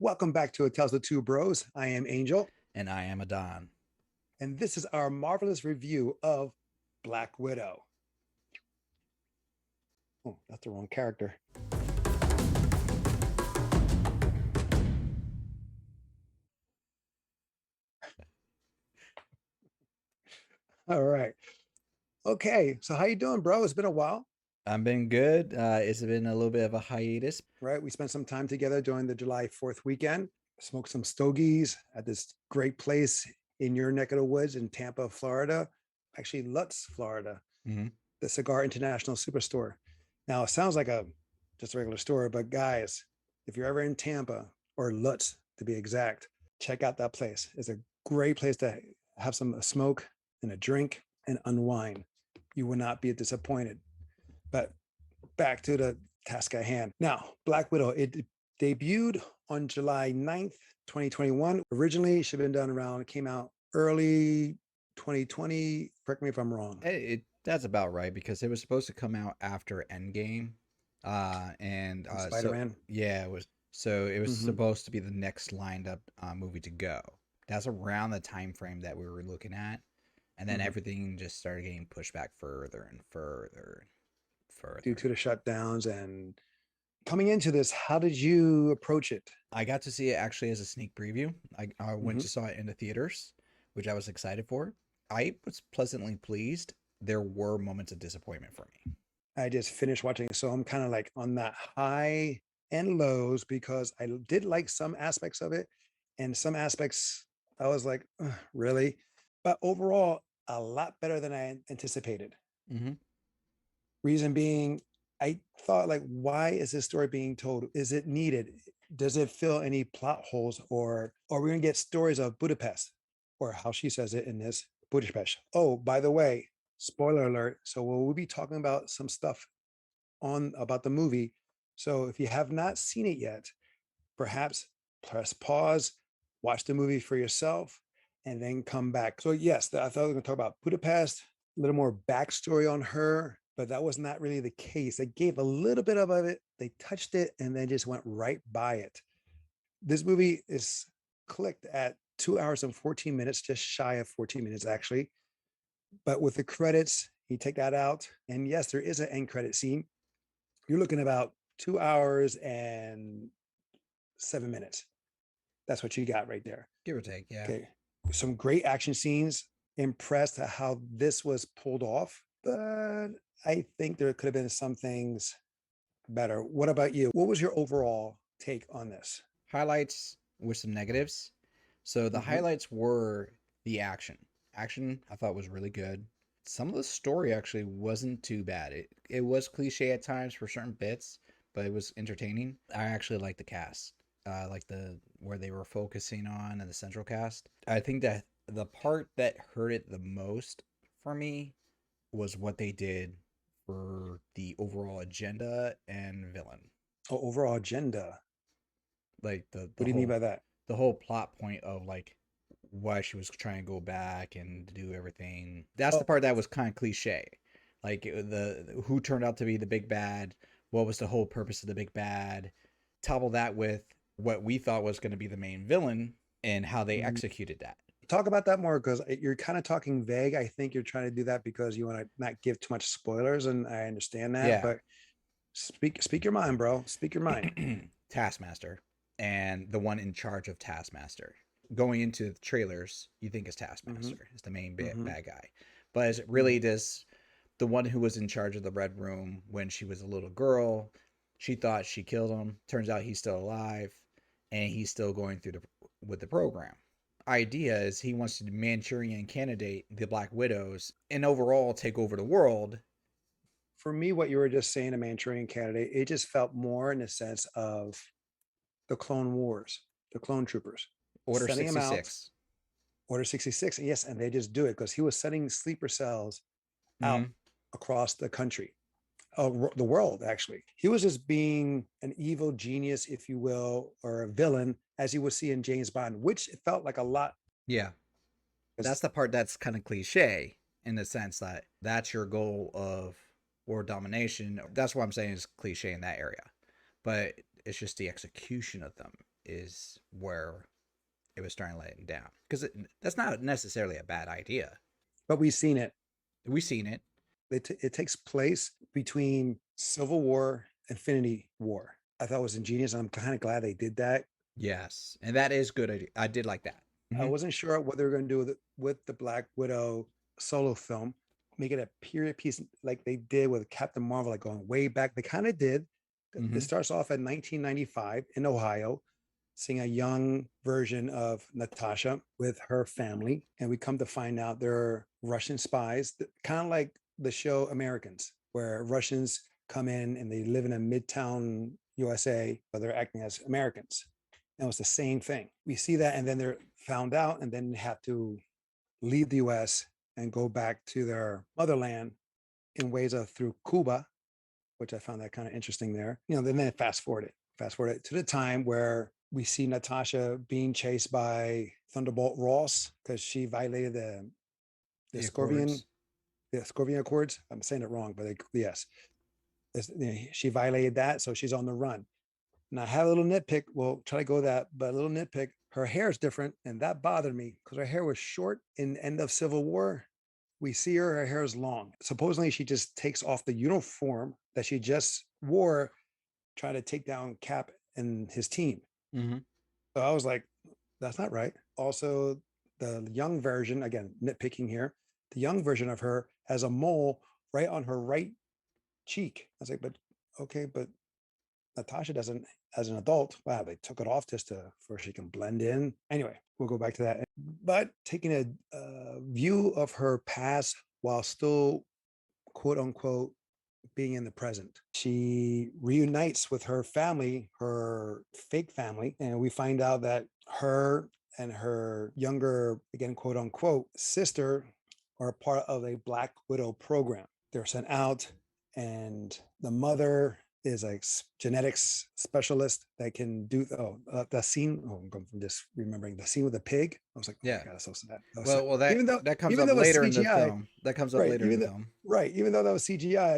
Welcome back to A Tells the Two Bros. I am Angel, And I am Adan. and this is our marvelous review of Black Widow. Oh, that's the wrong character. All right. Okay. So how you doing, bro? It's been a while, I've been good. It's been a little bit of a hiatus. right? We spent some time together during the July 4th weekend, smoked some stogies at this great place in your neck of the woods in Tampa, Florida. Actually, Lutz, Florida, Hmm. the Cigar International Superstore. Now, it sounds like a just a regular store, but guys, if you're ever in Tampa or Lutz to be exact, check out that place. It's a great place to have some smoke and a drink and unwind. You will not be disappointed. But back to the task at hand. Now, Black Widow, it debuted on July 9th, 2021. Originally, it should have been done around, it came out early 2020. Correct me if I'm wrong. That's about right because it was supposed to come out after Endgame. And Spider Man. yeah, it was Mm-hmm. supposed to be the next lined up movie to go. That's around the time frame that we were looking at. And then Mm-hmm. everything just started getting pushed back further and further and Due further. to the shutdowns and coming into this, how did you approach it? I got to see it actually as a sneak preview. I went Mm-hmm. to saw it in the theaters, which I was excited for. I was pleasantly pleased. There were moments of disappointment for me. I just finished watching it, so I'm kind of like on that high and lows because I did like some aspects of it, and some aspects I was like, really? But overall, a lot better than I anticipated. Hmm. Reason being, I thought like, why is this story being told? Is it needed? Does it fill any plot holes, or are we going to get stories of Budapest, or how she says it in this Budapest? Oh, by the way, spoiler alert. So we'll be talking about some stuff on about the movie. So if you have not seen it yet, perhaps press pause, watch the movie for yourself, and then come back. So yes, I thought we were going to talk about Budapest, a little more backstory on her, but that was not really the case. They gave a little bit of it, they touched it, and then just went right by it. This movie is clicked at 2 hours and 14 minutes, just shy of 14 minutes actually. But with the credits, you take that out. And yes, there is an end credit scene. You're looking about 2 hours and 7 minutes. That's what you got right there. Give or take, yeah. Okay. Some great action scenes. Impressed at how this was pulled off, but I think there could have been some things better. What about you? What was your overall take on this? Highlights with some negatives. So the Mm-hmm. highlights were the action. Action I thought was really good. Some of the story actually wasn't too bad. It was cliche at times for certain bits, but it was entertaining. I actually liked the cast. Like the where they were focusing on and the central cast. I think that the part that hurt it the most for me was what they did for the overall agenda and villain. Oh, overall agenda. Like What do you mean by that? the whole plot point of like why she was trying to go back and do everything. That's the Oh, part that was kind of cliche. Like the who turned out to be the big bad, what was the whole purpose of the big bad? Topple that with what we thought was going to be the main villain and how they mm, executed that. talk about that more because you're kind of talking vague. I think you're trying to do that because you want to not give too much spoilers, and I understand that. Yeah. But speak your mind, bro. Speak your mind. Taskmaster and the one in charge of Taskmaster. Going into the trailers, you think it's Mm-hmm. Taskmaster is the main Mm-hmm. bad guy, but is it really Mm-hmm. just the one who was in charge of the Red Room when she was a little girl? She thought she killed him. Turns out he's still alive, and he's still going through with the program. Idea is he wants to Manchurian candidate the Black Widows and overall take over the world. For me, what you were just saying, a Manchurian candidate, it just felt more in the sense of the Clone Wars, the Clone Troopers, Order sending him out, 66. Order 66. Yes, and they just do it because he was sending sleeper cells out Mm-hmm. across the country, the world, actually. He was just being an evil genius, if you will, or a villain, as you would see in James Bond, which it felt like a lot. Yeah, that's the part that's kind of cliche in the sense that that's your goal of world domination. That's what I'm saying is cliche in that area, but it's just the execution of them. is where it was starting to let him down. Because that's not necessarily a bad idea. But we've seen it. We've seen it. It takes place between Civil War, Infinity War. I thought it was ingenious. And I'm kind of glad they did that. Yes, and that is good. I did like that. I Mm-hmm. wasn't sure what they were going to do with the Black Widow solo film, make it a period piece like they did with Captain Marvel, like going way back. They kind of did. Mm-hmm. It starts off in 1995 in Ohio, seeing a young version of Natasha with her family. And we come to find out they're Russian spies, kind of like the show Americans, where Russians come in and they live in a midtown USA, but they're acting as Americans. And it was the same thing. We see that, and then they're found out, and then have to leave the US and go back to their motherland in ways of through Cuba, which I found that kind of interesting there. Then fast forward it to the time where we see Natasha being chased by Thunderbolt Ross because she violated the The Scorpion Accords. the Scorpion Accords. I'm saying it wrong, but yes, she violated that, so she's on the run. And I have a little nitpick. We'll try to go that, but a little nitpick. Her hair is different, and that bothered me because her hair was short in the end of Civil War. We see her hair is long. Supposedly, she just takes off the uniform that she just wore, trying to take down Cap and his team. Mm-hmm. So I was like, that's not right. Also, the young version, again, nitpicking here, the young version of her has a mole right on her right cheek. I was like, but okay, but Natasha doesn't, as an adult. Wow, they took it off just for she can blend in. Anyway, we'll go back to that. But taking a view of her past while still, quote unquote, being in the present, she reunites with her family, her fake family, and we find out that her and her younger, again, quote unquote, sister are part of a Black Widow program. They're sent out, and the mother is a genetics specialist that can do the scene. Oh, I'm going from just remembering the scene with the pig. I was like, oh my Yeah. god, that's so sad. That was sad. Well, that Even though that comes even up though it was later in the CGI, film. That comes up right? later in the film. Even though that was CGI,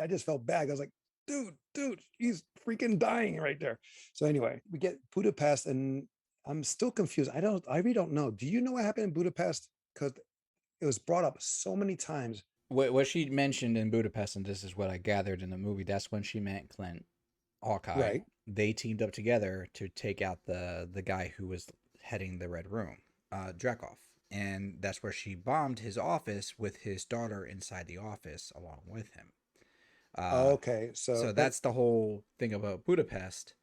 I just felt bad. I was like, dude, he's freaking dying right there. So anyway, we get Budapest, and I'm still confused. I really don't know. Do you know what happened in Budapest? Because it was brought up so many times. What she mentioned in Budapest, and this is what I gathered in the movie. That's when she met Clint, Hawkeye. Right. They teamed up together to take out the guy who was heading the Red Room, Dreykov, and that's where she bombed his office with his daughter inside the office along with him. Uh, Okay. So, so but that's the whole thing about Budapest.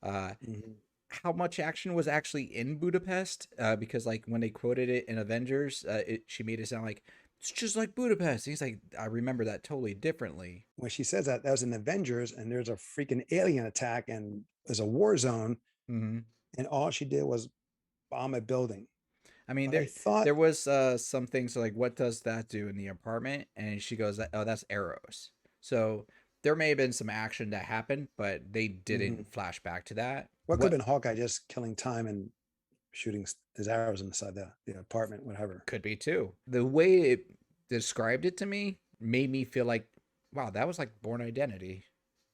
Uh, mhm. how much action was actually in Budapest? Because like when they quoted it in Avengers, she made it sound like it's just like Budapest. He's like, I remember that totally differently. When she says that was in Avengers, and there's a freaking alien attack, and there's a war zone, Mm-hmm. and all she did was bomb a building. I mean, But I thought, there was some things like, what does that do in the apartment? And she goes, oh, that's arrows. So there may have been some action that happened, but they mhm. didn't flash back to that. What could What have been Hawkeye just killing time and shooting his arrows inside the apartment, whatever. could be too. The way it described it to me made me feel like, wow, that was like Born Identity.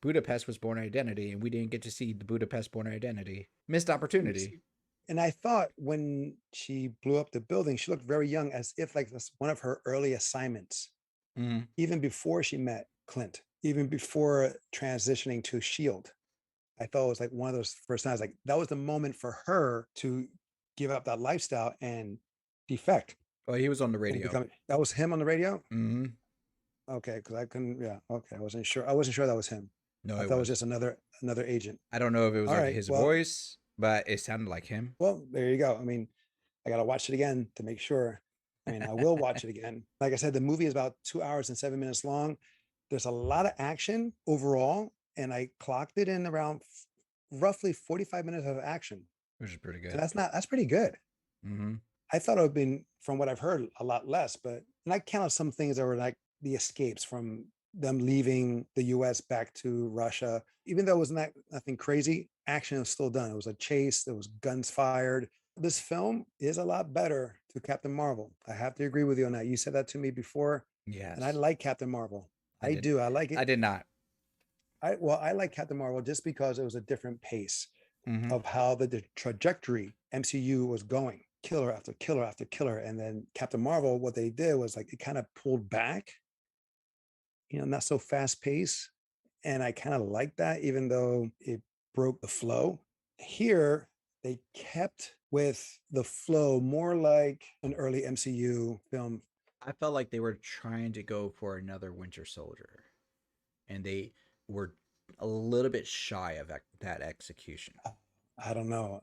Budapest was Born Identity, and we didn't get to see the Budapest Born Identity. Missed opportunity. And I thought when she blew up the building, she looked very young, as if like that's one of her early assignments, Mm-hmm. even before she met Clint, even before transitioning to Shield. I thought it was like one of those first times, like that was the moment for her to give up that lifestyle and defect Well, he was on the and radio. become. That was him on the radio. Mm-hmm. Okay, because I couldn't. Yeah, okay, I wasn't sure. I wasn't sure that was him. No, I it thought it was was. just another agent. I don't know if it was All like right, his well, voice, but it sounded like him. there you go. I mean, I gotta watch it again to make sure. I mean, I will watch it again. Like I said, the movie is about 2 hours and 7 minutes long. There's a lot of action overall, and I clocked it in around roughly 45 minutes of action, Which is pretty and good. that's pretty good. Mm-hmm. I thought it would have been, from what I've heard, a lot less, but and I counted some things that were like the escapes from them leaving the US back to Russia. Even though it was nothing crazy, action was still done. It was a chase, there was guns fired. This film is a lot better to Captain Marvel. I have to agree with you on that. You said that to me before, and I Yes, like Captain Marvel. I I did. do. I like I it. did not. I like Captain Marvel just because it was a different pace. Mm-hmm. of how the trajectory MCU was going, killer after killer after killer. And then Captain Marvel, what they did was like it kind of pulled back, not so fast paced. And I kind of like that, even though it broke the flow. Here, they kept with the flow more like an early MCU film. I felt like they were trying to go for another Winter Soldier, and they were a little bit shy of that execution. I don't know.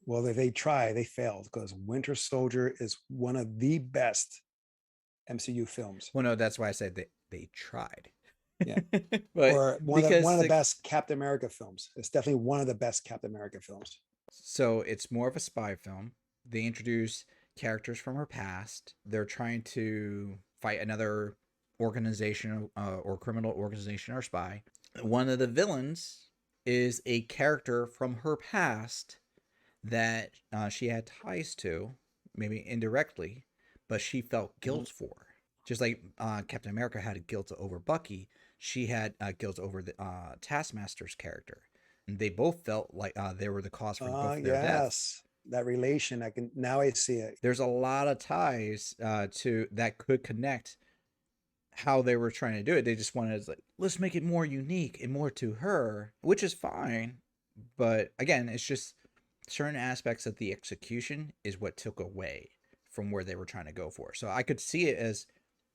Well, if they try, they failed because Winter Soldier is one of the best MCU films. Well, no, that's why I said they tried. Yeah. But Or one because of the best Captain America films. It's definitely one of the best Captain America films. so it's more of a spy film. They introduce characters from her past. They're trying to fight another organization or criminal organization or spy. One of the villains is a character from her past that she had ties to, maybe indirectly, but she felt Mhm. guilt for. Just like Captain America had guilt over Bucky, she had guilt over the Taskmaster's character. And they both felt like they were the cause for both of their deaths. Yes. That relation, now I see it. There's a lot of ties to that could connect how they were trying to do it. They just wanted to like, let's make it more unique and more to her, which is fine. But again, it's just certain aspects of the execution is what took away from where they were trying to go for. So I could see it as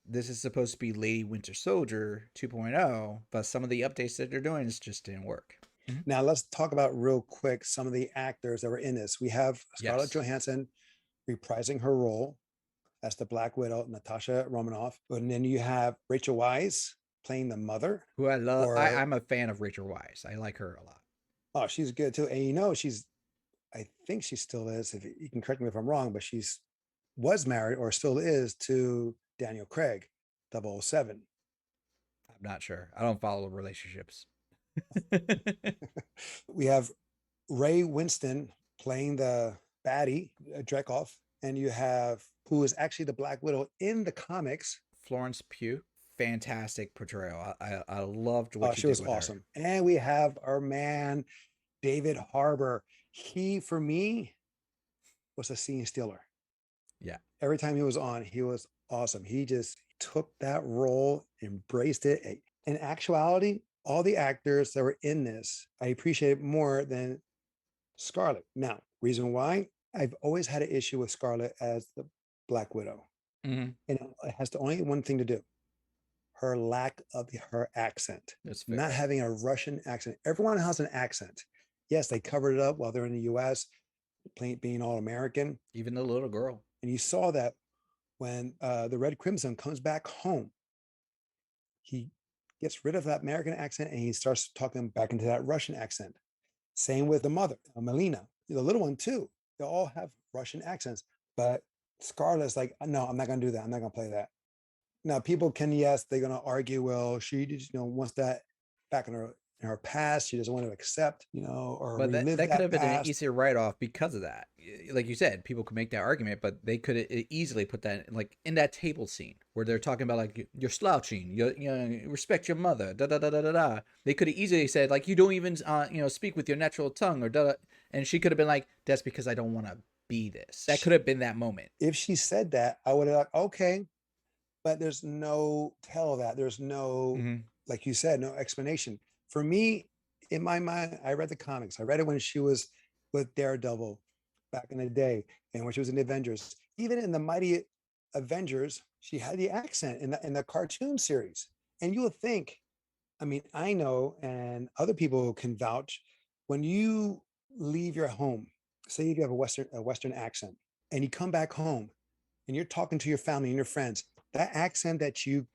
this is supposed to be Lady Winter Soldier 2.0, but some of the updates that they're doing just didn't work. Mm-hmm. Now let's talk about real quick some of the actors that were in this. We have Scarlett Yes. Johansson reprising her role as the Black Widow, Natasha Romanoff. And then you have Rachel Weisz playing the mother. Who I love. Or I'm a fan of Rachel Weisz. I like her a lot. oh, she's good too. And I think she still is. If you can correct me if I'm wrong, but she's was married or still is to Daniel Craig, 007. I'm not sure. I don't follow relationships. We have Ray Winston playing the baddie, Dreykov, and you have who is actually the Black Widow in the comics. Florence Pugh, fantastic portrayal. I loved Oh, what she she did was with her. awesome. And we have our man, David Harbour. He, for me, was a scene stealer. Yeah. Every time he was on, he was awesome. He just took that role, embraced it. In actuality, all the actors that were in this, I appreciate it more than Scarlett. Now, reason why? I've always had an issue with Scarlett as the Black Widow. Mm-hmm. And it has the only one thing to do her lack of her accent, That's not fair. having a Russian accent. Everyone has an accent. Yes, they covered it up while they're in the US, being all American. Even the little girl. And you saw that when the Red Crimson comes back home, he gets rid of that American accent and he starts talking back into that Russian accent. Same with the mother, Melina, the little one too. They all have Russian accents, but Scarlett's like, no, I'm not going to do that. I'm not going to play that. Now, people can, yes, they're going to argue, well, she just, wants that back in her past. She doesn't want to accept, or But that relive that could that have been an past. easier write off because of that. Like you said, people could make that argument, but they could easily put that like in that table scene where they're talking about like you're slouching, respect your mother, da da da da da da. They could have easily said like you don't even speak with your natural tongue or da, and she could have been like that's because I don't want to be this. That could have been that moment. If she said that, I would have like, okay, but there's no tell of that. There's no, Mm-hmm. like you said, no explanation. For me, in my mind, I read the comics. I read it when she was with Daredevil back in the day and when she was in the Avengers. Even in the Mighty Avengers, she had the accent in the cartoon series. And you would think, I mean, I know, and other people can vouch, when you leave your home, say you have a Western accent, and you come back home and you're talking to your family and your friends, that accent that you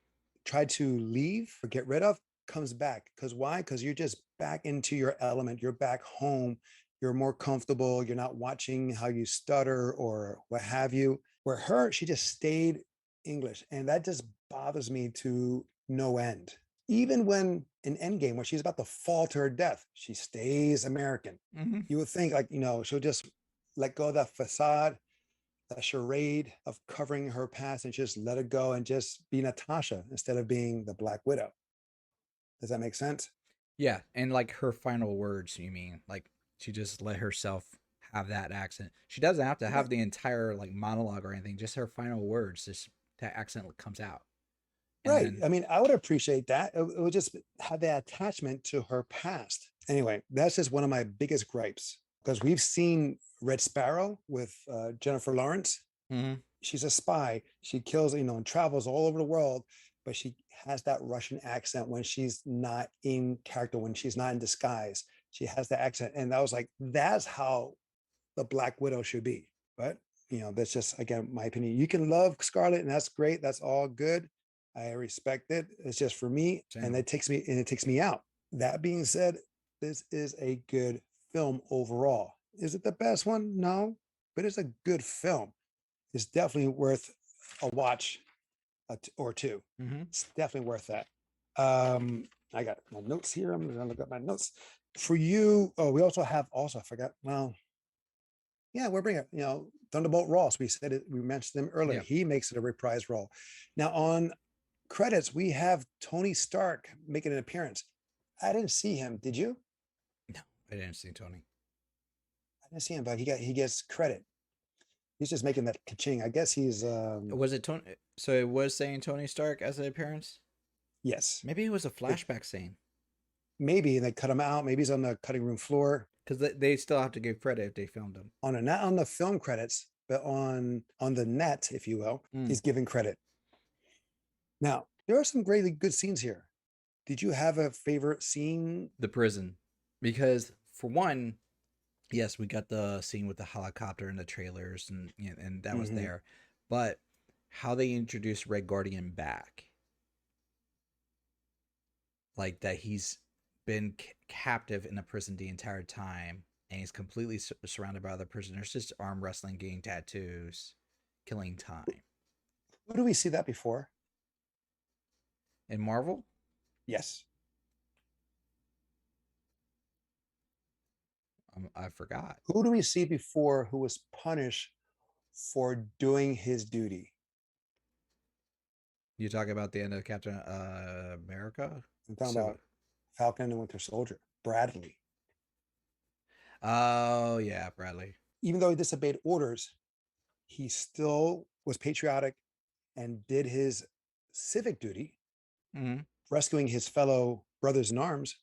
tried to leave or get rid of comes back. Because why? Because you're just back into your element. You're back home. You're more comfortable. You're not watching how you stutter or what have you. Where her, she just stayed English. And that just bothers me to no end. Even when in Endgame, when she's about to fall to her death, she stays American. Mm-hmm. You would think, like, she'll just let go of that facade, that charade of covering her past and just let it go and just be Natasha instead of being the Black Widow. Does that make sense? Yeah, and like her final words, you mean like She just let herself have that accent. She doesn't have to have Right. the entire like monologue or anything. Just her final words, just that accent comes out. And Right. then I mean, I would appreciate that. It would just have that attachment to her past. Anyway, that's just one of my biggest gripes because we've seen Red Sparrow with Jennifer Lawrence. Mhm. She's a spy. She kills, and travels all over the world, but she has that Russian accent when she's not in character, when she's not in disguise. She has the accent. And I was like, that's how the Black Widow should be. But that's just again my opinion. You can love Scarlett, and that's great. That's all good. I respect it. It's just for me, and Same. it takes me out. That being said, this is a good film overall. Is it the best one? No, but it's a good film. It's definitely worth a watch or two. Mm-hmm. It's definitely worth that. I got my notes here. I'm gonna look at my notes for you. Oh, we also have I forgot. Well, yeah, we're bringing Thunderbolt Ross. We said it. We mentioned him earlier. Yeah. He makes it a reprise role. Now on credits, we have Tony Stark making an appearance. I didn't see him. Did you? No, I didn't see Tony. I didn't see him, but he gets credit. He's just making that ka-ching. I guess he's Was it Tony? So it was saying Tony Stark as an appearance. yes. Maybe it was a It, flashback scene maybe they cut him out. Maybe he's on the cutting room floor because they still have to give credit if they filmed him. on a not on the film credits, but on the net, if you will. Mm. He's giving credit. Now there are some greatly good scenes here. Did you have a favorite scene? The prison, because for one, yes, we got the scene with the helicopter and the trailers, and that was Mm-hmm. there, but how they introduced Red Guardian back, like that he's been captive in a prison the entire time, and he's completely surrounded by other prisoners, just arm wrestling, getting tattoos, killing time. Who do we see that before? In Marvel, Yes. I forgot. Who do we see before who was punished for doing his duty? You talk about the end of Captain America. I'm talking So, about Falcon and the Winter Soldier, Bradley. oh yeah, Bradley. Even though he disobeyed orders, he still was patriotic and did his civic duty, Mm-hmm. rescuing his fellow brothers in arms.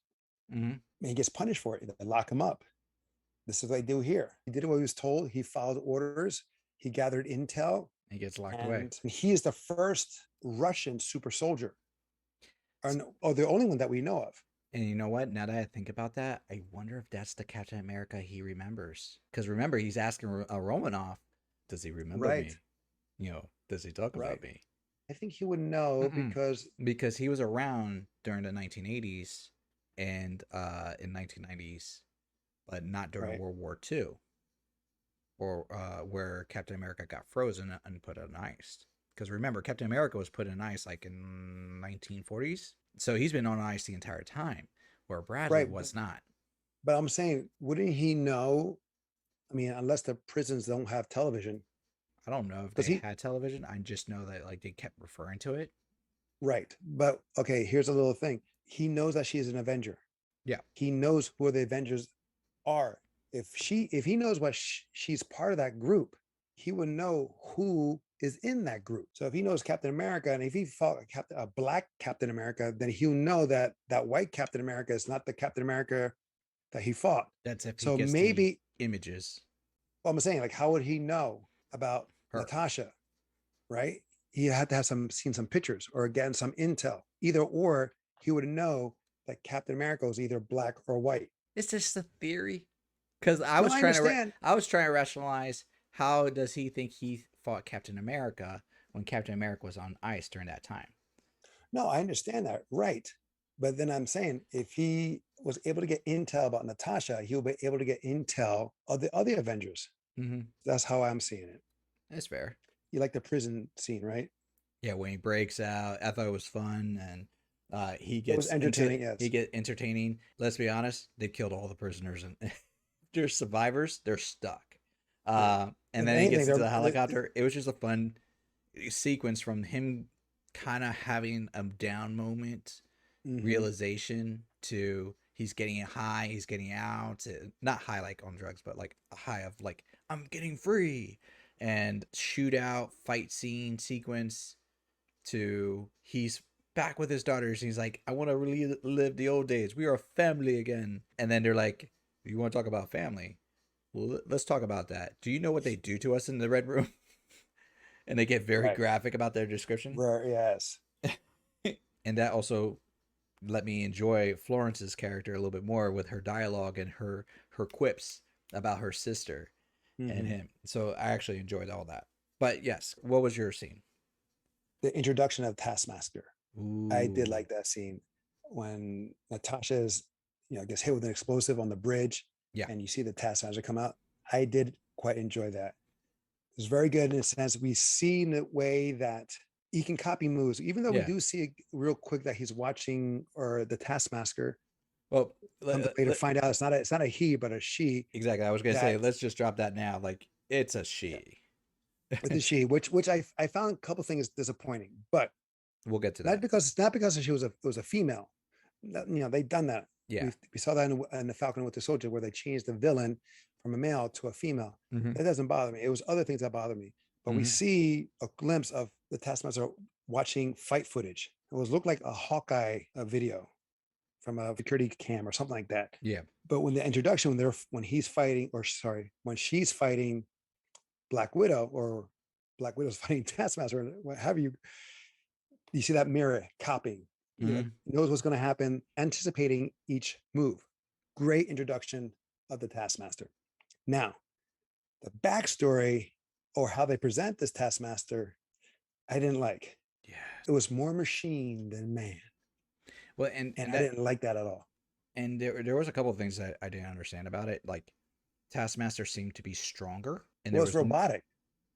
Mm-hmm. And he gets punished for it. They lock him up. This is what they do here. He did what he was told. He followed orders. He gathered intel, He gets locked away. and he is the first Russian super soldier, or the only one that we know of. And you know what? Now that I think about that, I wonder if that's the Captain America he remembers. Because remember, he's asking Romanoff, "Does he remember Right, me? Does he talk right. about me?" I think he would know Mm-mm. because Because he was around during the 1980s and in 1990s, but not during right, World War II, or where Captain America got frozen and put on ice. Because remember, Captain America was put in ice like in 1940s, so he's been on ice the entire time, where Bradley right. was not. But I'm saying, wouldn't he know? I mean, unless the prisons don't have television, I don't know if because they he had television. I just know that like they kept referring to it. right. But okay, here's a little thing. He knows that she is an Avenger. Yeah, He knows who the Avengers are. If he knows what she's part of that group, he would know who is in that group. So if he knows Captain America, and if he fought a black Captain America, then he'll know that that white Captain America is not the Captain America that he fought. that's if he So gets the maybe, images. well, I'm saying, like, how would he know about Her. Natasha? Right? He had to have seen some pictures or again some intel. Either or, he would know that Captain America was either black or white. It's just a theory. Because No, I understand. I was trying to rationalize how does he think he fought Captain America when Captain America was on ice during that time. No, I understand that. Right. But then I'm saying if he was able to get intel about Natasha, he'll be able to get intel of the other Avengers. Mm-hmm. That's how I'm seeing it. That's fair. You like the prison scene, right? Yeah, when he breaks out, I thought it was fun, and he It was gets entertaining, yes. he get entertaining. Let's be honest, they killed all the prisoners, and they're survivors. They're stuck. And If then he anything, gets into the helicopter. It was just a fun sequence from him kind of having a down moment, mhm. realization to he's getting high, he's getting out, not high like on drugs, but like a high of like I'm getting free, and shootout fight scene sequence to he's back with his daughters. He's like, I want to relive the old days. We are a family again. And then they're like, you want to talk about family? Well, let's talk about that. Do you know what they do to us in the Red Room? And they get very Right. graphic about their description. Yes. And that also let me enjoy Florence's character a little bit more with her dialogue and her quips about her sister and Hmm. him. So I actually enjoyed all that. But yes, what was your scene? The introduction of Taskmaster. I did Ooh, like that scene when Natasha is, I guess hit with an explosive on the bridge, yeah, and you see the Taskmaster come out. I did quite enjoy that. It was very good in a sense. We see the way that he can copy moves, even though we yeah. do see real quick that he's watching, or the Taskmaster Well, comes later to find out it's not a he but a she. exactly. I was gonna say, That let's just drop that now. Like it's a she. with the she, which I found a couple things disappointing, but We'll get to not that. because she was a female. They've done that. Yeah. We saw that in the Falcon with the Soldier, where they changed the villain from a male to a female. Mm-hmm. That doesn't bother me. It was other things that bother me. But we Mm-hmm. see a glimpse of the Taskmaster watching fight footage. It was looked like a Hawkeye video from a security cam or something like that. Yeah. But when the introduction, when he's fighting, or sorry, when she's fighting Black Widow, or Black Widow's fighting Taskmaster, what have you, you see that mirror copying. Mm-hmm. Knows what's going to happen, anticipating each move. Great introduction of the Taskmaster. Now, the backstory, or how they present this Taskmaster, I didn't like. Yeah. It was more machine than man, Well, and and and I that didn't like that at all. and there was a couple of things that I didn't understand about it. Like Taskmaster seemed to be stronger, and Well, there it's was robotic.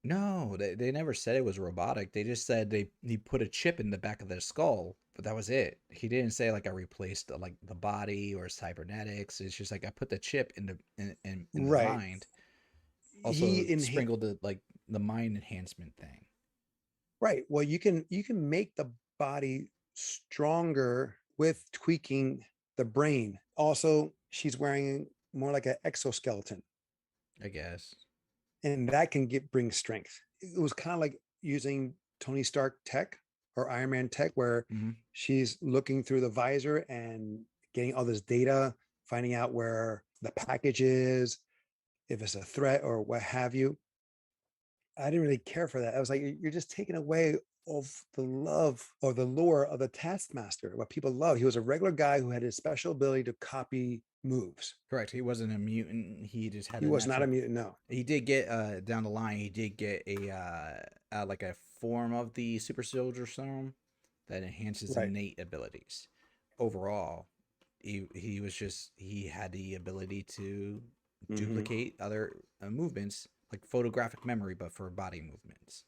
no. They never said it was robotic. They just said he put a chip in the back of their skull, but that was it. He didn't say like I replaced like the body or cybernetics. It's just like I put the chip in in the Right. mind. He Also in sprinkled the like the mind enhancement thing. Right. Well, you can make the body stronger with tweaking the brain. Also, she's wearing more like an exoskeleton, I guess. and that can bring strength. It was kind of like using Tony Stark tech or Iron Man tech, where Mm-hmm. she's looking through the visor and getting all this data, finding out where the package is, if it's a threat or what have you. I didn't really care for that. I was like, you're just taking away of the love or the lore of the Taskmaster, what people love. He was a regular guy who had a special ability to copy moves. Correct. He wasn't a mutant. He just had He a was not a natural. mutant, no. He did get down the line. He did get like a form of the super soldier serum that enhances Right. innate abilities. Overall, he was just he had the ability to Hmm. duplicate other movements like photographic memory, but for body movements.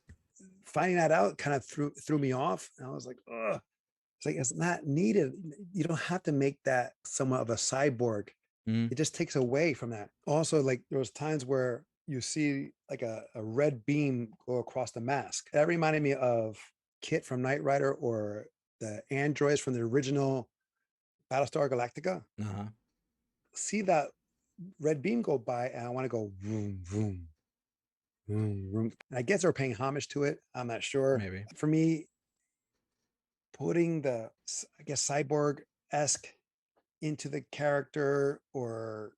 Finding that out kind of threw me off. And I was like, ugh. It's like, it's not needed. You don't have to make that somewhat of a cyborg. Mm-hmm. It just takes away from that. Also, like there was times where you see like a red beam go across the mask. That reminded me of Kit from Knight Rider, or the androids from the original Battlestar Galactica. Uh huh. See that red beam go by, and I want to go vroom, vroom, vroom, vroom. And I guess they're paying homage to it. I'm not sure. Maybe. For me, putting I guess, cyborg esque into the character, or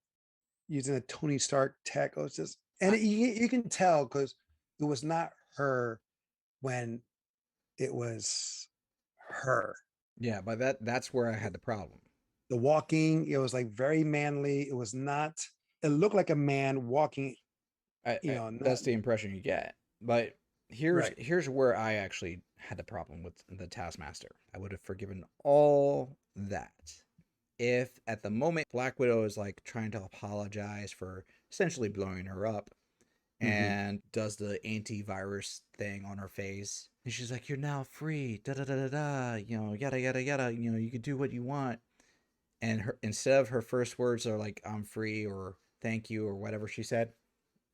using a Tony Stark tech. It was just, and you can tell because it was not her when it was her. Yeah, but that's where I had the problem. The walking, it was like very manly. It was not. It looked like a man walking. Not That's the impression you get. But right. here's where I actually had the problem with the Taskmaster. I would have forgiven all that if at the moment Black Widow is like trying to apologize for essentially blowing her up Mm-hmm. and does the antivirus thing on her face. And she's like, "You're now free, da da da da da, yada yada yada. You can do what you want." And her instead of her first words are like, "I'm free" or "Thank you" or whatever she said,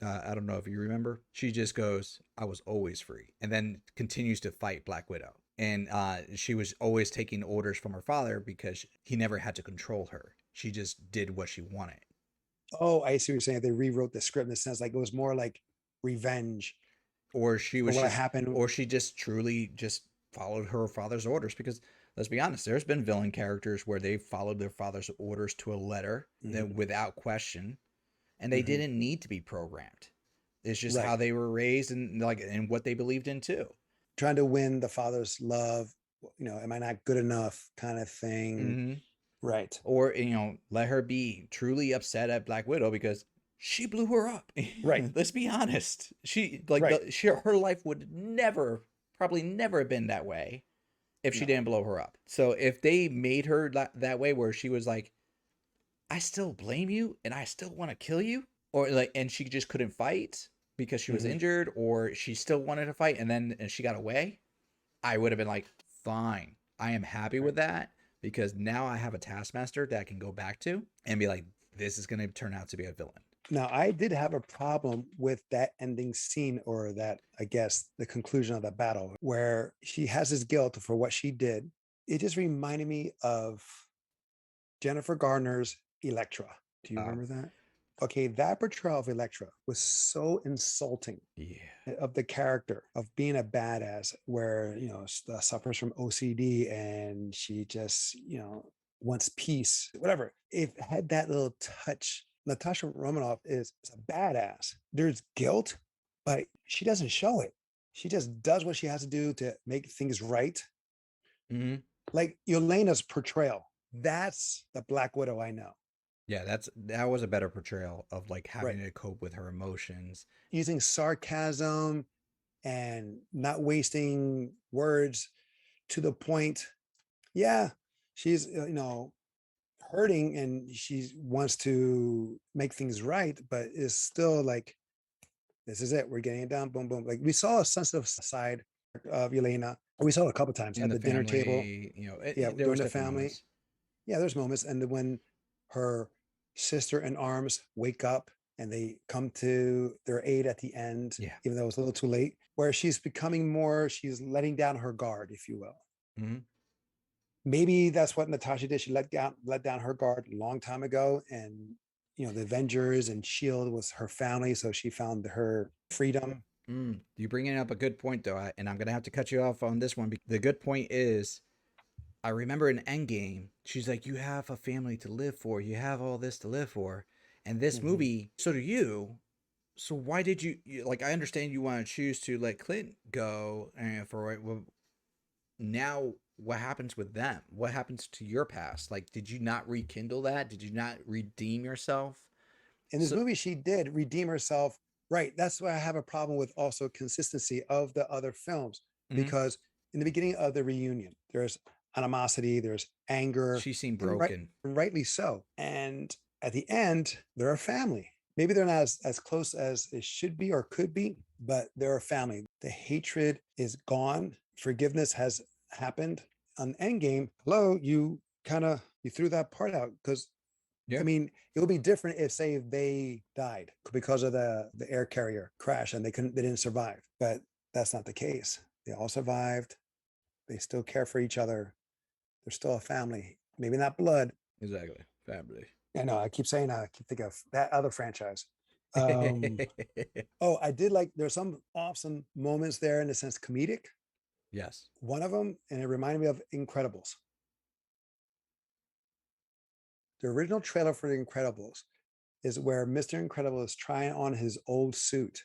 I don't know if you remember. She just goes, "I was always free," and then continues to fight Black Widow. And she was always taking orders from her father because he never had to control her. She just did what she wanted. Oh, I see what you're saying. They rewrote the script in the sense like it was more like revenge Or she for was what just, happened. or she just truly just followed her father's orders. Because let's be honest, there's been villain characters where they followed their father's orders to a letter, Hmm. without question, and they Hmm. didn't need to be programmed. It's just how Right. they were raised and like and what they believed in too. Trying to win the father's love, am I not good enough kind of thing. Mm-hmm. Right. Or let her be truly upset at Black Widow because she blew her up. Right. Let's be honest. She like Right. her life would never, probably never have been that way if she No. didn't blow her up. So if they made her that way, where she was like, I still blame you and I still want to kill you, or like, and she just couldn't fight because she was Hmm. injured, or she still wanted to fight and then she got away, I would have been like, fine, I am happy Right. with that, because now I have a Taskmaster that I can go back to and be like, this is going to turn out to be a villain. Now, I did have a problem with that ending scene, or that, I guess, the conclusion of the battle, where she has this guilt for what she did. It just reminded me of Jennifer Garner's Elektra. Do you Oh, remember that? Okay, that portrayal of Elektra was so insulting yeah. of the character of being a badass, where suffers from OCD and she just wants peace, whatever. It had that little touch. Natasha Romanoff is a badass. There's guilt, but she doesn't show it. She just does what she has to do to make things right. Mm-hmm. Like Yelena's portrayal, that's the Black Widow I know. Yeah, that was a better portrayal of like Right. having to cope with her emotions. Using sarcasm and not wasting words to the point. Yeah, she's hurting and she wants to make things right, but it's still like, this is it. We're getting it down. Boom, boom. Like we saw a sensitive side of Yelena. We saw it a couple of times In at the the dinner table. family, Yeah, there during was the different family. moments. Yeah, there's moments. And then when her sister in arms wake up and they come to their aid at the end, Yeah. even though it's a little too late, where she's becoming more, she's letting down her guard, if you will. Mm-hmm. Maybe that's what Natasha did. She let down her guard a long time ago, and the Avengers and Shield was her family, so she found her freedom. You bringing up a good point though, and I'm gonna have to cut you off on this one. The good point is, I remember in Endgame, she's like, "You have a family to live for. You have all this to live for." And this Mhm. movie, so do you. So why did like? I understand you want to choose to let Clint go, for well, now. What happens with them? What happens to your past? Like, did you not rekindle that? Did you not redeem yourself? In this So, movie, she did redeem herself. Right. That's why I have a problem with also consistency of the other films, mhm. because in the beginning of the reunion, there's animosity, there's anger, She seemed and broken. rightly so. And at the end, they're a family. Maybe they're not as close as it should be or could be, but they're a family. The hatred is gone. Forgiveness has happened. On Endgame, hello, you threw that part out, because I Yeah, mean, it would be different if, say, they died because of the air carrier crash and they didn't survive. But that's not the case. They all survived. They still care for each other. They're still a family. Maybe not blood. exactly. Family. I know. I keep saying I keep thinking of that other franchise. Um, oh, I did like, there's some awesome moments there in the sense comedic. Yes. One of them, and it reminded me of Incredibles. The original trailer for the Incredibles is where Mr. Incredible is trying on his old suit,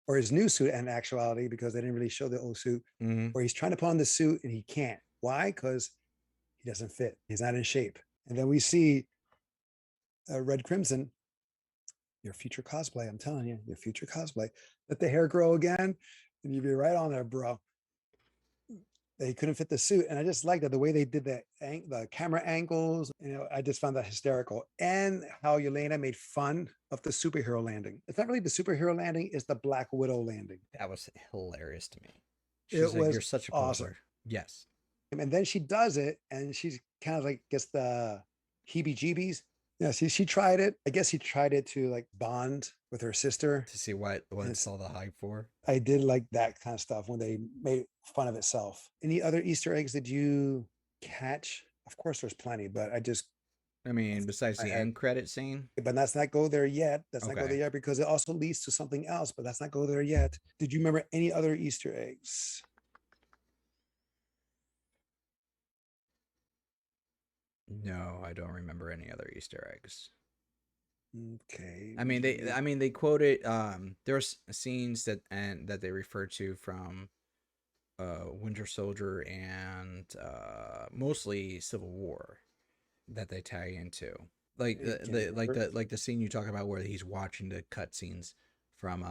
or his new suit in actuality, because they didn't really show the old suit, Hmm. where he's trying to put on the suit and he can't. Why? Because he doesn't fit. He's not in shape. And then we see Red Crimson, your future cosplay. I'm telling you, your future cosplay. Let the hair grow again, and you'd be right on there, bro. They couldn't fit the suit, and I just like that the way they did the camera angles. I just found that hysterical, and how Yelena made fun of the superhero landing. It's not really the superhero landing; it's the Black Widow landing. That was hilarious to me. It She's like, was "You're such a awesome. poser." Yes. And then she does it, and she's kind of like gets the heebie-jeebies. Yeah, she tried it. I guess she tried it to like bond with her sister. To see what And it's all the hype for. I did like that kind of stuff when they made fun of itself. Any other Easter eggs did you catch? Of course, there's plenty, but I just I mean, besides I the had, end credit scene. but let's not go there yet. Let's not go there Okay. yet because it also leads to something else. But let's not go there yet. Did you remember any other Easter eggs? No, I don't remember any other Easter eggs. Okay, I mean, they quoted there's scenes that they refer to from Winter Soldier and mostly Civil War that they tie into. Like can you remember? the scene you talk about where he's watching the cutscenes from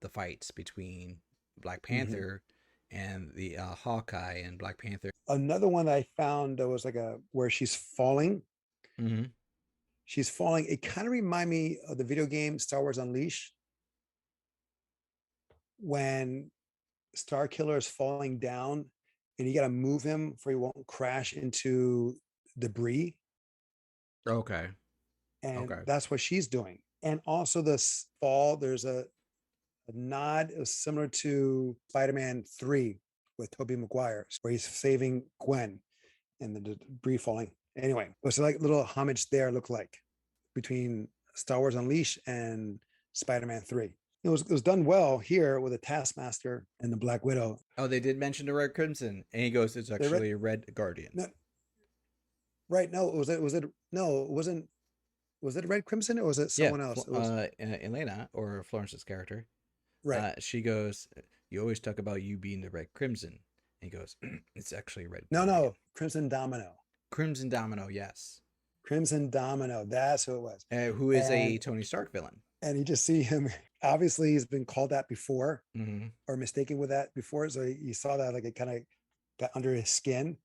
the fights between Black Mhm. Panther and the Hawkeye and Black Panther. Another one that I found that was like a where she's falling. Mm-hmm. She's falling. It kind of reminded me of the video game Star Wars Unleashed when Star Killer is falling down and you got to move him for he won't crash into debris. Okay. And Okay. that's what she's doing. And also this fall, there's a nod. It was similar to Spider-Man 3 with Tobey Maguire, where he's saving Gwen and the debris falling. Anyway, it was like a little homage there, looked like, between Star Wars Unleashed and Spider-Man 3. It was done well here with the Taskmaster and the Black Widow. Oh, they did mention the Red Crimson, and he goes, "It's They read actually a Red Guardian." no, right. No, was it no, it wasn't. Was it Red Crimson or was it Yeah, someone else? It was Elena or Florence's character. right. She goes, "You always talk about you being the Red Crimson." And he goes, "It's actually Red No, Guardian." no, Crimson Domino. Crimson Domino, yes. Crimson Domino. That's who it was. Who is a And Tony Stark villain. and you just see him. Obviously, he's been called that before Mm-hmm. or mistaken with that before. So you saw that like it kind of got under his skin,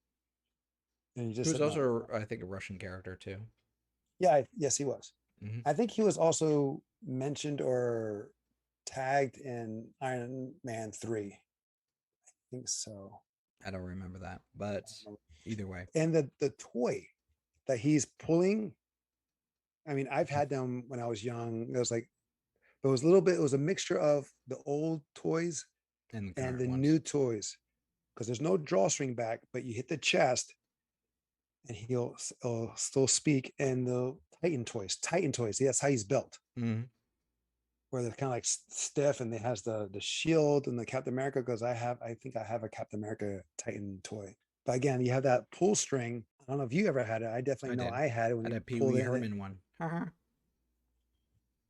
and he just Who's said no. also, I think, a Russian character too. Yeah, yes, he was. Mm-hmm. I think he was also mentioned or tagged in Iron Man 3. I think so. I don't remember that, but either way. And the toy that he's pulling, I mean, I've had them when I was young. It was like it was a little bit, it was a mixture of the old toys And the and current the ones. new toys. Because there's no drawstring back, but you hit the chest and he'll still speak. And the Titan toys, that's how he's built. Mm-hmm. Where they're kind of like stiff and they has the shield and the Captain America because I think I have a Captain America Titan toy. But again, you have that pull string. I don't know if you ever had it. I definitely I know did. I had it when I had you a Pee pulled Wee it in it. Herman one. Uh-huh.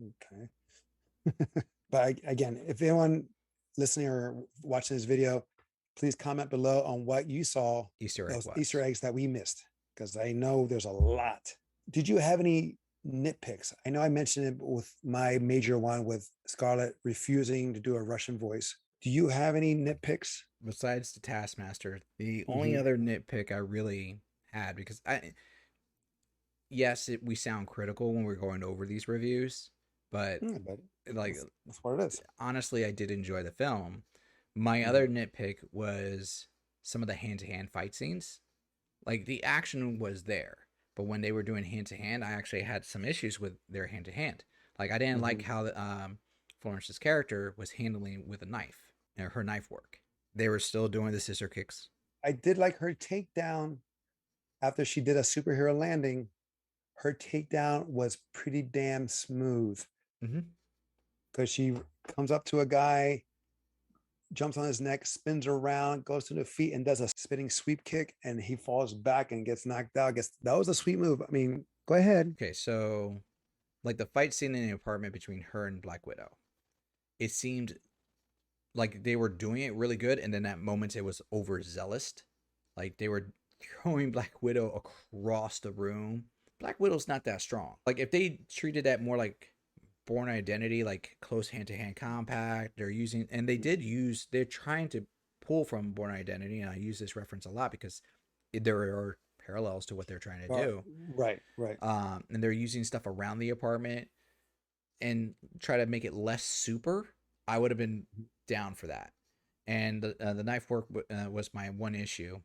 Okay. But again, if anyone listening or watching this video, please comment below on what you saw, Easter egg those Easter wise. eggs that we missed, because I know there's a lot. Did you have any nitpicks? I know I mentioned it with my major one with Scarlett refusing to do a Russian voice. Do you have any nitpicks? Besides the Taskmaster, the only Mm-hmm. other nitpick I really had, because yes, we sound critical when we're going over these reviews, but Yeah, but like that's what it is. honestly, I did enjoy the film. My Mm-hmm. other nitpick was some of the hand to hand fight scenes. Like the action was there, but when they were doing hand to hand, I actually had some issues with their hand to hand. Like I didn't Mm-hmm. like how Florence's character was handling with a knife, her knife work. They were still doing the scissor kicks. I did like her takedown after she did a superhero landing. Her takedown was pretty damn smooth Mm-hmm. because she comes up to a guy, jumps on his neck, spins around, goes to the feet, and does a spinning sweep kick, and he falls back and gets knocked out. Gets that was a sweet move. I mean, go ahead. Okay, so like the fight scene in the apartment between her and Black Widow, it seemed like they were doing it really good, and then at moments it was overzealous. Like they were throwing Black Widow across the room. Black Widow's not that strong. Like if they treated that more like Born Identity, like close hand to hand compact, they're using, and they did use, they're trying to pull from Born Identity, and I use this reference a lot because there are parallels to what they're trying to do. Right, right. And they're using stuff around the apartment and try to make it less super. I would have been down for that. And the knife work was my one issue.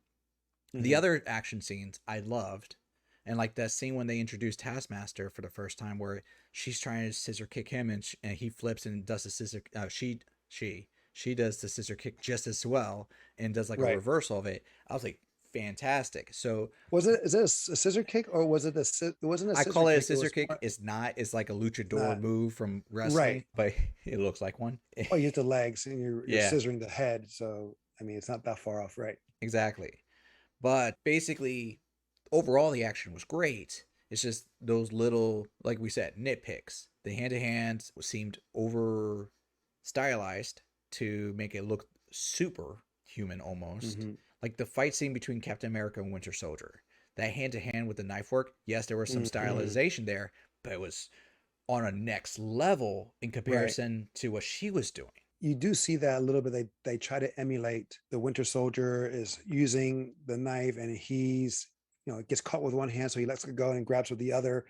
The Mm-hmm. other action scenes I loved, and like that scene when they introduced Taskmaster for the first time, where she's trying to scissor kick him, and he flips and does the scissor. She does the scissor kick just as well and does like a Right. reversal of it. I was like, fantastic. So Was it? Is it a scissor kick or was it it wasn't a I scissor call it a kick. It scissor was kick. more. It's not. It's like a It's luchador not move from wrestling, right. but it looks like one. Oh, you hit the legs and you're Yeah, scissoring the head. So I mean, it's not that far off, right? exactly. But basically, overall, the action was great. It's just those little, like we said, nitpicks. The hand to hand seemed over stylized to make it look super human almost. Hmm. Like the fight scene between Captain America and Winter Soldier. That hand to hand with the knife work, yes, there was some Hmm. stylization there, but it was on a next level in Right. comparison to what she was doing. You do see that a little bit. They try to emulate the Winter Soldier is using the knife, and he's gets caught with one hand, so he lets it go and grabs with the other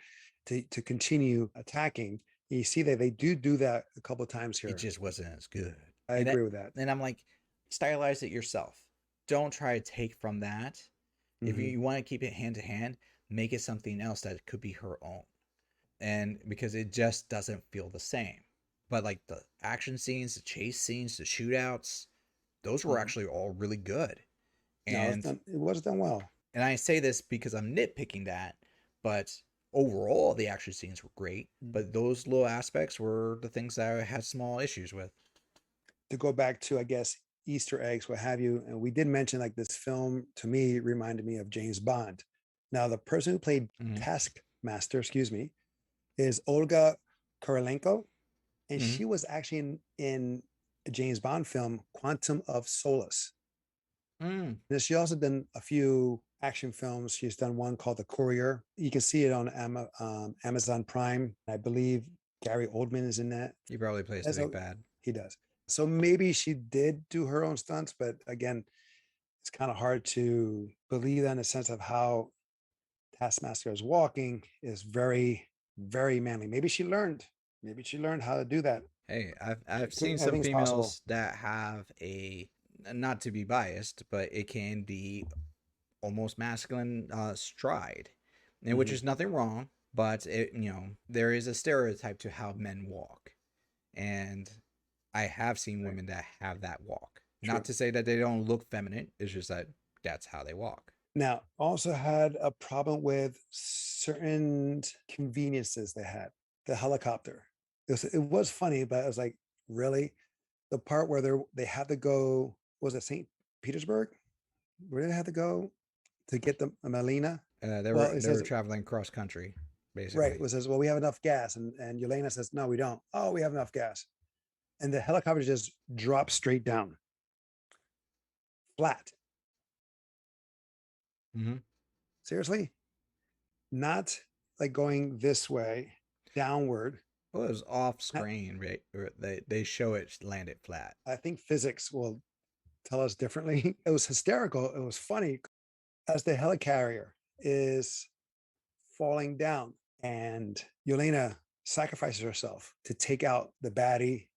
to continue attacking. You see that they do that a couple of times It here. just wasn't as good. I And that, agree with that. and I'm like, stylize it yourself. Don't try to take from that. If Hmm. you want to keep it hand to hand, make it something else that could be her own. And because it just doesn't feel the same. But like the action scenes, the chase scenes, the shootouts, those were Hmm. actually all really good. No, And it was done well. and I say this because I'm nitpicking that, but overall the action scenes were great. But those little aspects were the things that I had small issues with. To go back to, I guess, Easter eggs, what have you. And we did mention like this film to me reminded me of James Bond. Now, the person who played Mm-hmm. Taskmaster, excuse me, is Olga Kurylenko, and Mm-hmm. she was actually in a James Bond film, Quantum of Solace. Mm. And she also done a few action films. She's done one called The Courier. You can see it on Amazon Prime. I believe Gary Oldman is in that. He probably plays the As a, big bad. he does. So maybe she did do her own stunts, but again, it's kind of hard to believe that in the sense of how Taskmaster is walking is very, very manly. Maybe she learned. Maybe she learned how to do that. Hey, I've seen some Everything's possible. females that have a, not to be biased, but it can be almost masculine stride, and which Hmm. is nothing wrong. But there is a stereotype to how men walk, and I have seen Right. women that have that walk. Not True. to say that they don't look feminine. It's just that that's how they walk. Now, also had a problem with certain conveniences they had. The helicopter. It was funny, but I was like, really? The part where they had to go, was it St. Petersburg? Where did they have to go to get the Melina? They Well, were it they were says, traveling cross country, right, basically. it says, well, we have enough gas. And Yelena says, no, we don't. Oh, we have enough gas. And the helicopter just drops straight down, flat. Mm-hmm. Seriously? Not like going this way, downward. Well, it was off Not, screen, right? Or they show it landed flat. I think physics will tell us differently. It was hysterical. It was funny as the helicarrier is falling down and Yelena sacrifices herself to take out the baddie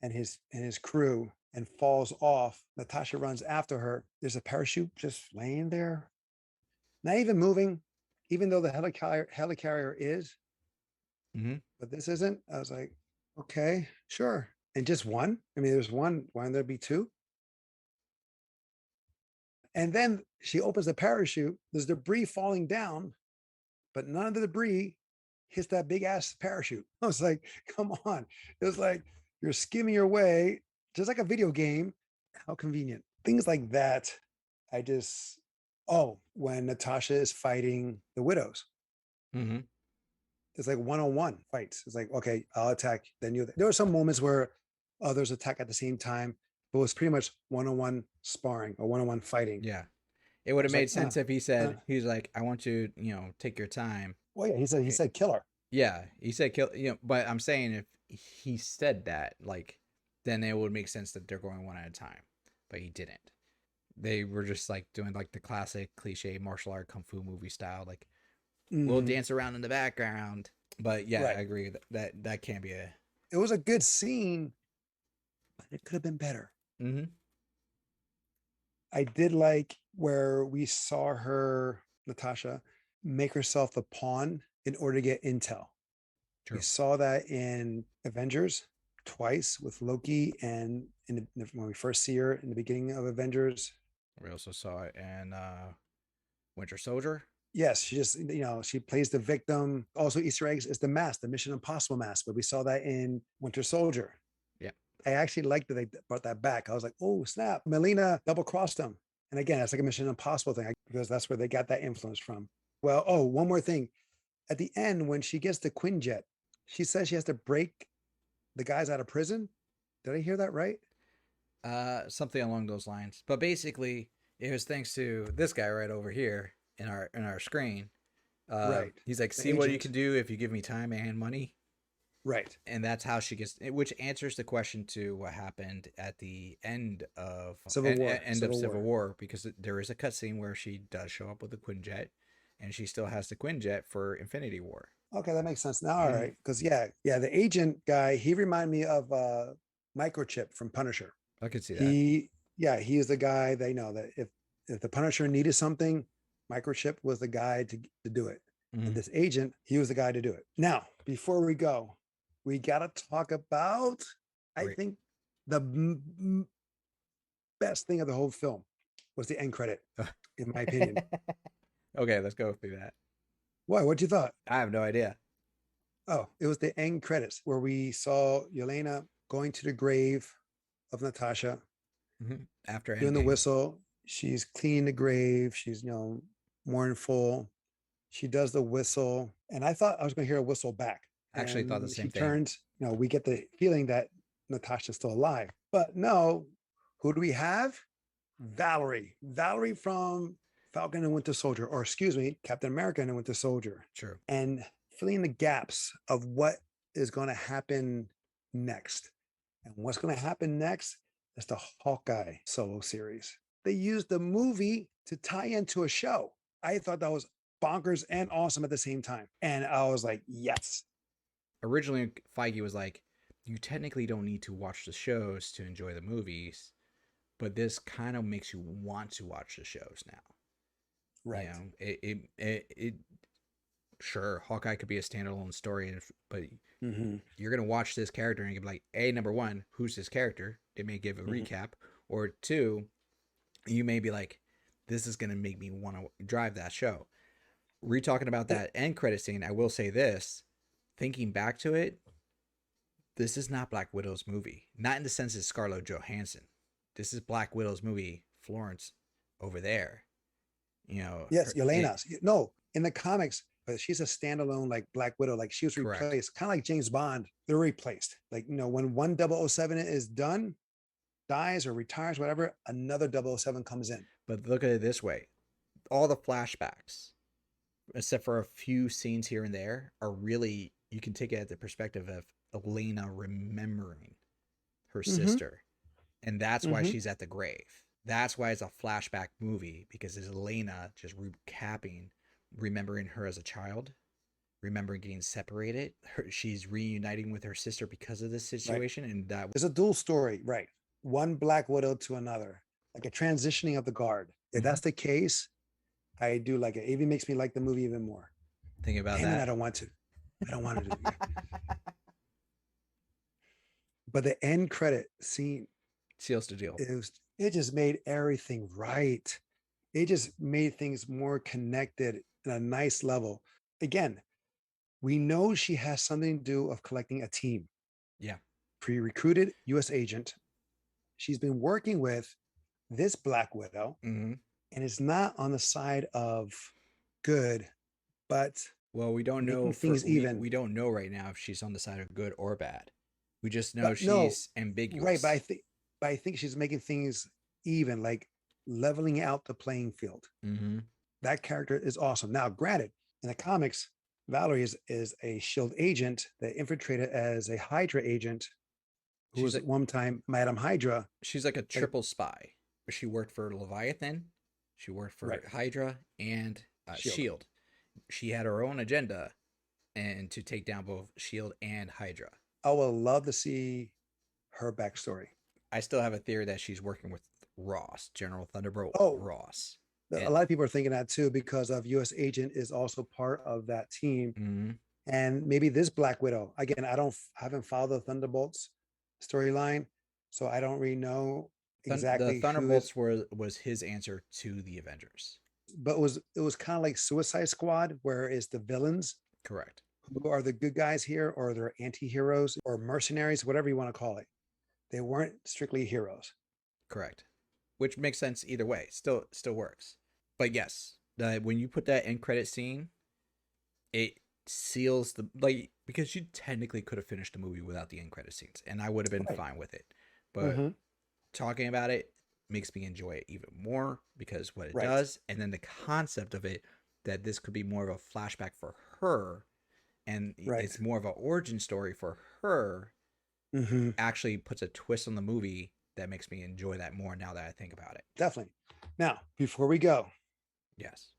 and his crew and falls off. Natasha runs after her. There's a parachute just laying there, not even moving, even though the helicarrier is, Mm-hmm. but this isn't. I was like, okay, sure. And just one? I mean, there's one. Why don't there be two? And then she opens the parachute. There's debris falling down, but none of the debris hits that big ass parachute. I was like, come on. It was like you're skimming your way, just like a video game. How convenient. Things like that. I just, oh, when Natasha is fighting the widows, Mm-hmm. it's like one-on-one fights. It's like, okay, I'll attack, then you. There were some moments where others attack at the same time, but it was pretty much one-on-one sparring or one-on-one fighting. Yeah. It would I have was like, made sense if he uh. said, he's like, I want you, take your time. Well, yeah, he Eh, said kill her. Yeah, he said kill, but I'm saying if he said that, like, then it would make sense that they're going one at a time. But he didn't. They were just like doing like the classic cliche martial art kung fu movie style, like we'll Hmm. dance around in the background. But yeah, Right. I agree that can be a. It was a good scene, but it could have been better. Mm-hmm. I did like where we saw her, Natasha, make herself the pawn in order to get intel. We True. saw that in Avengers twice with Loki, and when we first see her in the beginning of Avengers. We also saw it in Winter Soldier. Yes, she just, she plays the victim. Also, Easter eggs is the mask, the Mission Impossible mask, but we saw that in Winter Soldier. Yeah. I actually liked that they brought that back. I was like, oh, snap. Melina double crossed them. And again, it's like a Mission Impossible thing because that's where they got that influence from. Well, oh, one more thing. At the end, when she gets the Quinjet, she says she has to break the guys out of prison. Did I hear that right? Something along those lines. But basically, it was thanks to this guy right over here in our screen. Right. He's like, The see what you agent. can do if you give me time and money. Right. And that's how she gets, which answers the question to what happened at the end of Civil War. end of Civil War, because there is a cutscene where she does show up with the Quinjet, and she still has the Quinjet for Infinity War. Okay, that makes sense now. All right. Because yeah, the agent guy, he reminded me of Microchip from Punisher. I could see that. He is the guy they know that if the Punisher needed something, Microchip was the guy to do it. And this agent, he was the guy to do it. Now, before we go, we got to talk about, I think, the best thing of the whole film was the end credit, in my opinion. Okay, let's go through that. Why? What you thought? I have no idea. Oh, it was the end credits where we saw Yelena going to the grave of Natasha. After doing the whistle. She's cleaning the grave. She's, mournful. She does the whistle. And I thought I was going to hear a whistle back. I actually thought the same thing. Turns, we get the feeling that Natasha's still alive. But no, who do we have? Valerie. Valerie from Falcon and Winter Soldier, or excuse me, Captain America and Winter Soldier. True. And filling the gaps of what is going to happen next. And what's going to happen next is the Hawkeye solo series. They used the movie to tie into a show. I thought that was bonkers and awesome at the same time. And I was like, yes. Originally, Feige was like, you technically don't need to watch the shows to enjoy the movies, but this kind of makes you want to watch the shows now. Right. It sure, Hawkeye could be a standalone story, but you're going to watch this character and you're like, A, number one, who's this character? They may give a recap. Or two, you may be like, this is going to make me want to drive that show. Talking about that end credit scene, I will say this. Thinking back to it, this is not Black Widow's movie. Not in the sense it's Scarlett Johansson. This is Black Widow's movie, Florence, over there. Yes, Yelena's. No, in the comics, but she's a standalone like Black Widow. Like she was replaced, kind of like James Bond. They're replaced. Like, when one 007 is done, dies or retires, whatever, another 007 comes in. But look at it this way. All the flashbacks, except for a few scenes here and there, are really, you can take it at the perspective of Elena remembering her sister. And that's why she's at the grave. That's why it's a flashback movie, because it's Elena just recapping, remembering her as a child, remembering getting separated. She's reuniting with her sister because of this situation. Right. And that there's a dual story, right? One Black Widow to another, like a transitioning of the guard. If that's the case, I do like it. It even makes me like the movie even more. Think about that. I don't want to. I don't want to do it. But the end credit scene seals the deal. It just made everything right. It just made things more connected in a nice level. Again, we know she has something to do of collecting a team. Yeah. Pre-recruited U.S. agent. She's been working with this Black Widow, and it's not on the side of good, but well, we don't know things even. We don't know right now if she's on the side of good or bad. We just know she's ambiguous. Right, but I think she's making things even, like leveling out the playing field. That character is awesome. Now, granted, in the comics, Valerie is a SHIELD agent that infiltrated as a Hydra agent who was at one time Madam Hydra. She's like a triple spy. She worked for Leviathan, she worked for Hydra, and SHIELD. She had her own agenda and to take down both SHIELD and Hydra. I would love to see her backstory. I still have a theory that she's working with Ross, General Thunderbolt Ross. A lot of people are thinking that too, because of U.S. Agent is also part of that team. And maybe this Black Widow, again, I haven't followed the Thunderbolts storyline, so I don't really know exactly. The Thunderbolts was his answer to the Avengers. but it was kind of like Suicide Squad, where it's the villains Correct. who are the good guys here, or they're anti-heroes or mercenaries, whatever you want to call it. They weren't strictly heroes. Correct. Which makes sense either way. Still works. But yes, when you put that end credit scene, it seals the like because you technically could have finished the movie without the end credit scenes, and I would have been Right. fine with it. But talking about it makes me enjoy it even more because what it Right. does, and then the concept of it that this could be more of a flashback for her, and Right. it's more of an origin story for her, actually puts a twist on the movie that makes me enjoy that more now that I think about it. Definitely. Now, before we go, Yes,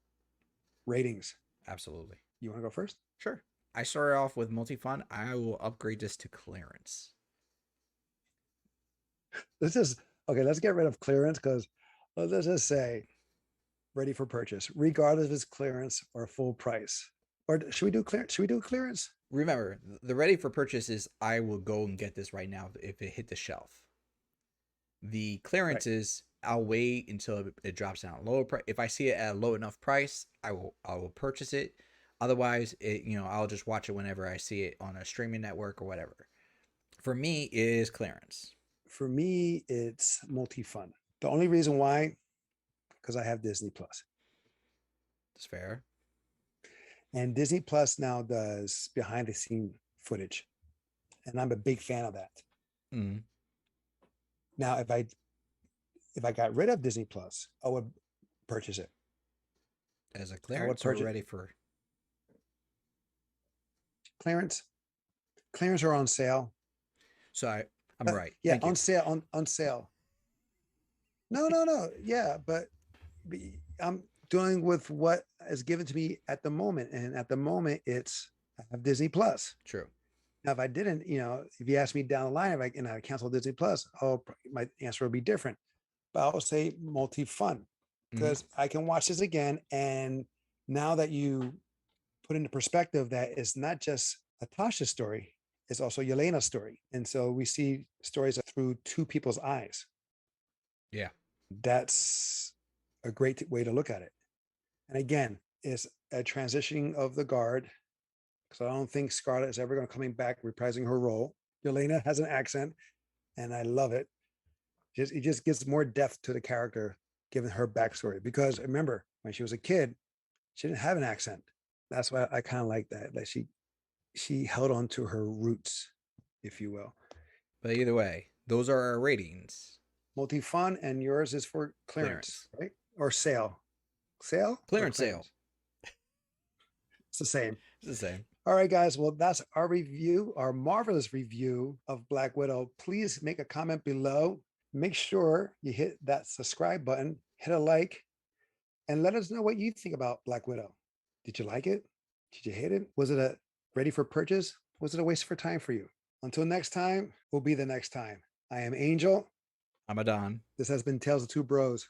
ratings. absolutely. You want to go first? Sure. I started off with multi-fun. I will upgrade this to clearance. Let's get rid of clearance because let's just say ready for purchase, regardless if it's clearance or full price. Or should we do clearance? Should we do clearance? Remember, the ready for purchase is I will go and get this right now if it hit the shelf. The clearance is I'll wait until it drops down lower price. If I see it at a low enough price, I will purchase it. Otherwise, I'll just watch it whenever I see it on a streaming network or whatever. For me, it is clearance. For me, it's multi-fun. The only reason why, because I have Disney Plus. That's fair. And Disney Plus now does behind the scene footage. And I'm a big fan of that. Mm. Now, if I got rid of Disney Plus, I would purchase it. As a clearance or ready for clearance? Clearance are on sale. So I'm right. Yeah, Thank on you. sale, on sale. No. Yeah, but I'm dealing with what is given to me at the moment. And at the moment, I have Disney Plus. True. Now, if I didn't, if you ask me down the line, if I cancel Disney Plus, my answer would be different. But I would say multi-fun because I can watch this again. And now that you put into perspective that it's not just Natasha's story, it's also Yelena's story. And so we see stories through two people's eyes. Yeah. That's a great way to look at it. And again, it's a transitioning of the guard because I don't think Scarlett is ever going to coming back reprising her role. Yelena has an accent, and I love it. It just gives more depth to the character given her backstory. Because remember, when she was a kid, she didn't have an accent. That's why I kind of like that she held on to her roots, if you will. But either way, those are our ratings. Multi-fun, and yours is for clearance. Right? Or sale. Sale? Clearance sale. It's the same. It's the same. All right, guys. Well, that's our review, our marvelous review of Black Widow. Please make a comment below. Make sure you hit that subscribe button, hit a like, and let us know what you think about Black Widow. Did you like it? Did you hate it? Was it a ready for purchase? Was it a waste of time for you? Until next time, will be the next time. I am Angel. I'm Adan. This has been Tales of Two Bros.